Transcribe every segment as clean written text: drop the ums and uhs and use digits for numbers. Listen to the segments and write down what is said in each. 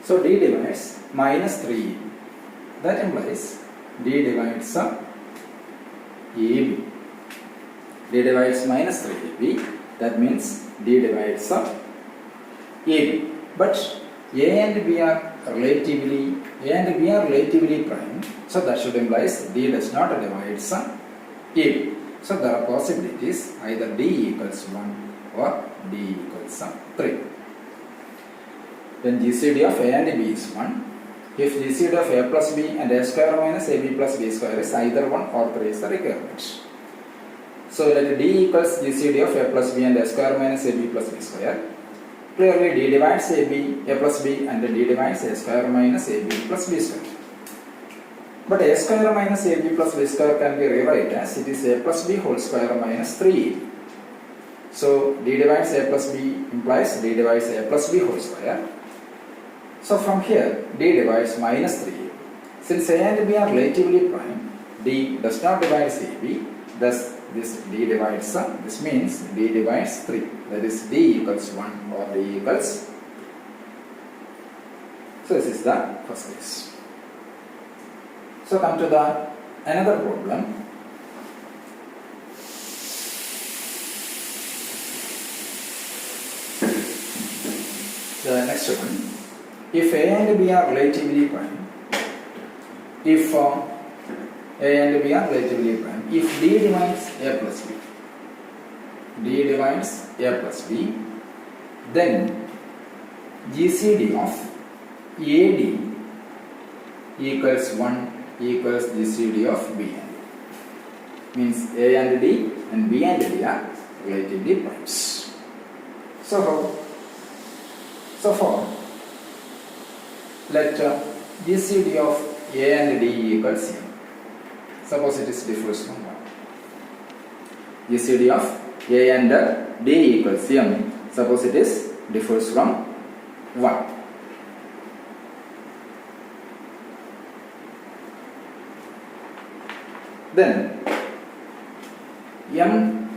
So D divides minus 3AB. That implies D divides AB. D divides minus 3AB. That means D divides AB. But A and B are relatively prime. So that should imply D does not divide AB. So there are possibilities either D equals 1 or D equals 3. Then GCD of A and B is 1. If GCD of A plus B and A square minus AB plus B square is either 1 or 3 is the requirement. So let D equals GCD of A plus B and A square minus AB plus B square. Clearly D divides AB, A plus B, and D divides A square minus AB plus B square. But A square minus AB plus B square can be rewritten as it is A plus B whole square minus 3AB. So D divides A plus B implies D divides A plus B whole square. So from here D divides minus 3AB. Since A and B are relatively prime, D does not divide AB. Thus this D divides this means D divides 3. That is D equals 1 or D equals. So this is the first case. So come to the another problem. The next one. If A and B are relatively prime, if A and B are relatively prime, if D divides A plus B, D divides A plus B, then GCD of AD equals 1 equals GCD of B and D. Means A and D and B and D are relatively primes. So for let GCD of A and D equals M. Suppose it is differs from 1. GCD of A and D equals M. Suppose it is differs from 1. Then M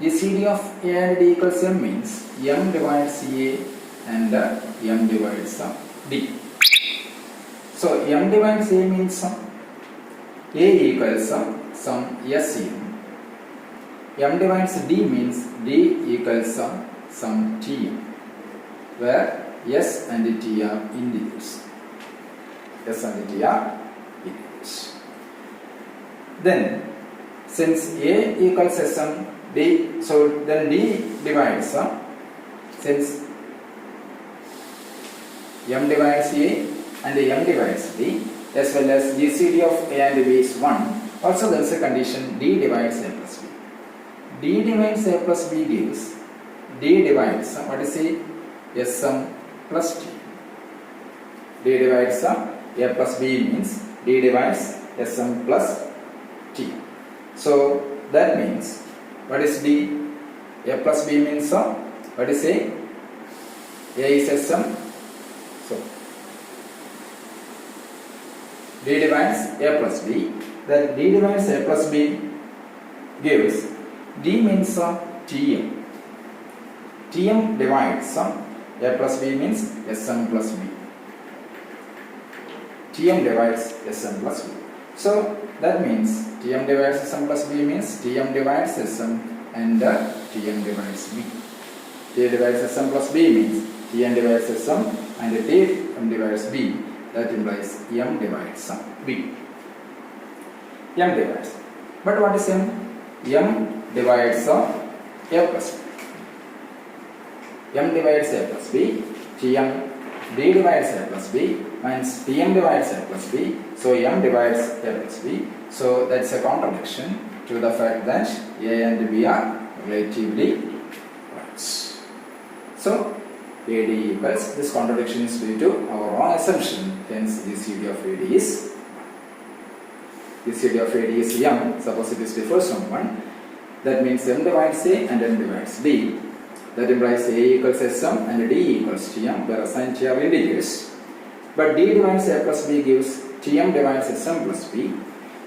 GCD of A and D equals M means M divides A and M divides D. So M divides A means A equals some SCM. M divides D means D equals some TM, where S and T are integers. S and T are integers. Then since A equals Sm D, so then D divides since M divides A and M divides D, as well as GCD of A and B is 1. Also there is a condition D divides A plus B. D divides A plus B gives D divides what is it? Sm plus T. D divides A plus B means D divides Sm plus T. So that means what is D? A plus B means what is A? A is Sm. So D divides A plus B. Then D divides A plus B gives D means Tm. Tm divides A plus B means Sm plus B. Tm divides Sm plus B. So that means Tm divides Sm plus B means Tm divides Sm and Tm divides B. T divides Sm plus B means Tn divides Sm and Tm divides B. That implies M divides B. M divides. But what is M? M divides A plus B. M divides A plus B. Tm D divides A plus B means Tm divides A plus B. So M divides A plus B. So that's a contradiction to the fact that A and B are relatively primes. So AD equals, this contradiction is due to our wrong assumption, hence GCD of AD is GCD of AD is M, suppose it is differs from 1, that means M divides A and M divides D, that implies A equals Sm and D equals Tm, where assigned T are integers, but D divides A plus B gives Tm divides Sm plus B,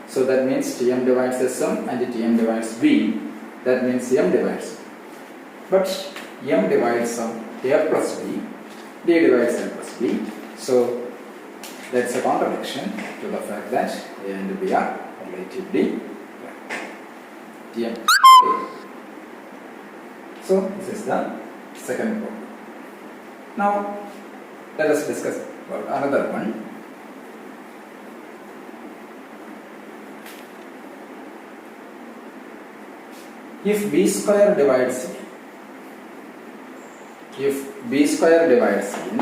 so that means Tm divides Sm and Tm divides B, that means M divides, but M divides A plus B, D divides n plus B. So that's a contradiction to the fact that A and B are relatively yeah. So this is the second problem. Now let us discuss about another one. If B square divides A, if B square divides N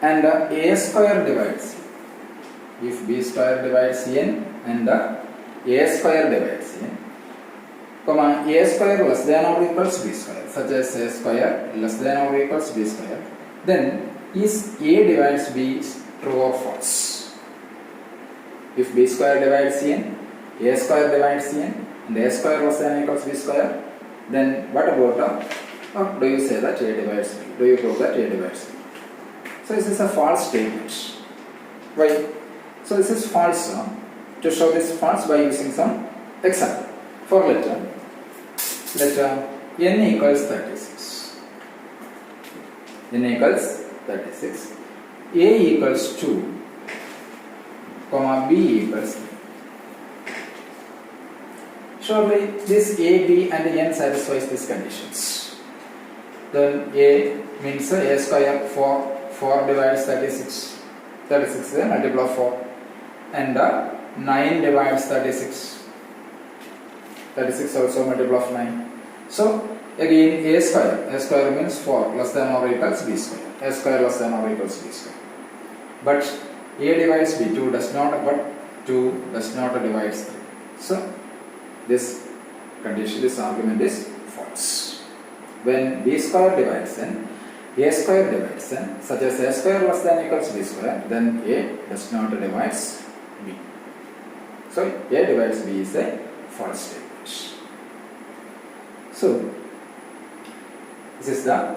and A square divides A, if B square divides N and A square divides N, comma A square less than or equals B square, such as A square less than or equals B square, then is A divides B true or false? If B square divides N, A square divides N, and A square less than or equals B square, then what about or do you say that A divides B? Do you prove that A divides B? So this is a false statement. Why? So this is false. To show this false by using some example. For let n equals 36. N equals 36. A equals 2, comma B equals 3. Surely this A, B and N satisfies these conditions. Then A means A square 4 divides 36. 36 is a multiple of 4. And 9 divides 36. 36 also multiple of 9. So again A square means 4 less than or equals B square. A square less than or equals B square. But A divides B, 2 does not, but 2 does not divide 3. So this condition, this argument is false. When B square divides N, A square divides N, such as A square less than equals B square, then A does not divide B. So A divides B is a false statement. So this is the.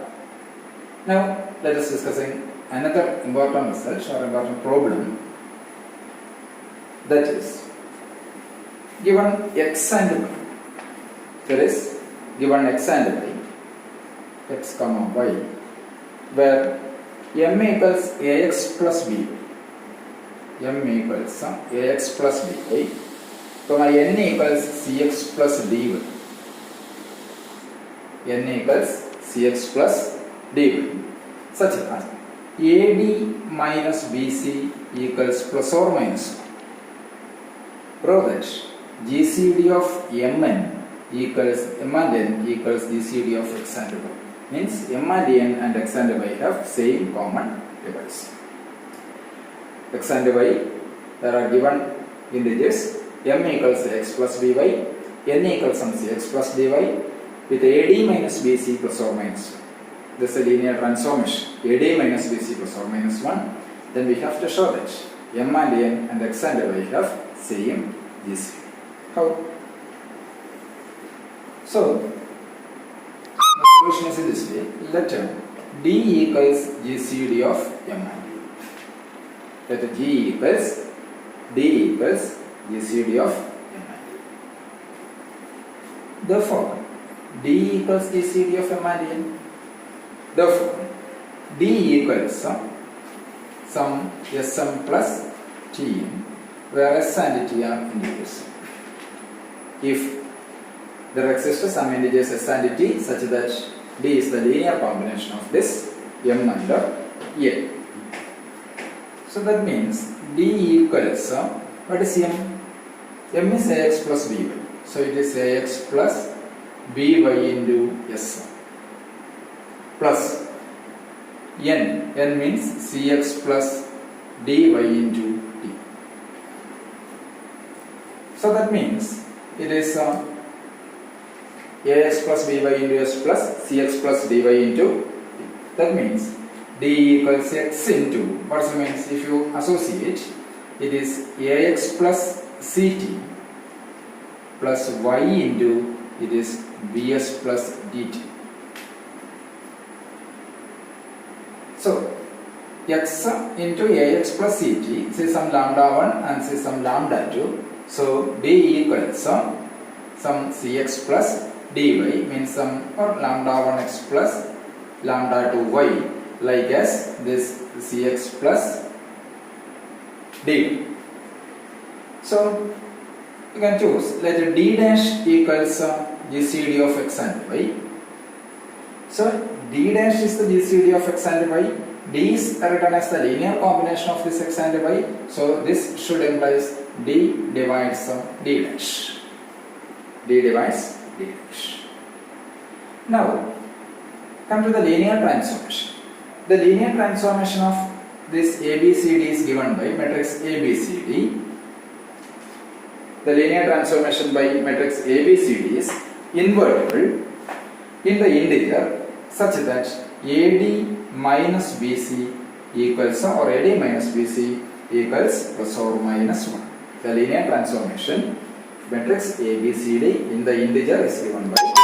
Now let us discussing another important result or important problem, that is given x and y. There is given x and y, x comma y, where m equals ax plus b, m equals ax plus by, comma n equals cx plus dy, n equals cx plus dy, such that AD minus BC equals plus or minus 1. Prove that GCD of Mn equals M and N equals GCD of x and y. Means M and N and x and y have same common divisor. X and y, there are given integers. M equals x plus by, N equals some cx plus dy, with AD minus BC plus or minus 1. This is a linear transformation. AD minus BC plus or minus 1. Then we have to show that M and N and x and y have same GCD. How? So the solution is this way. Let D equals GCD of M and N. Let G equals D equals GCD of M and N. Therefore, D equals GCD of M and N. Therefore, D equals some Sm plus Tm, where S and T are integers. If there exists some integers S and T such that D is the linear combination of this M and A. So that means D equals, what is M? M is Ax plus By. So it is Ax plus By into S plus N. N means Cx plus Dy into T. So that means it is Ax plus By into S plus Cx plus Dy into T. That means D equals X into, what it means if you associate, it is Ax plus Ct plus Y into, it is Bs plus Dt. So X into Ax plus Ct, say some lambda 1 and say some lambda 2. So D equals some Cx plus dy, means some or lambda 1x plus lambda to y like as this cx plus d. So you can choose, let d dash equals GCD of x and y. So d dash is the GCD of x and y. D is written as the linear combination of this x and y. So this should implies d divides d dash. D divides d dash. Now come to the linear transformation. The linear transformation of this ABCD is given by matrix ABCD. The linear transformation by matrix ABCD is invertible in the integer such that AD minus BC equals or AD minus BC equals plus or minus 1. The linear transformation matrix ABCD in the integer is given by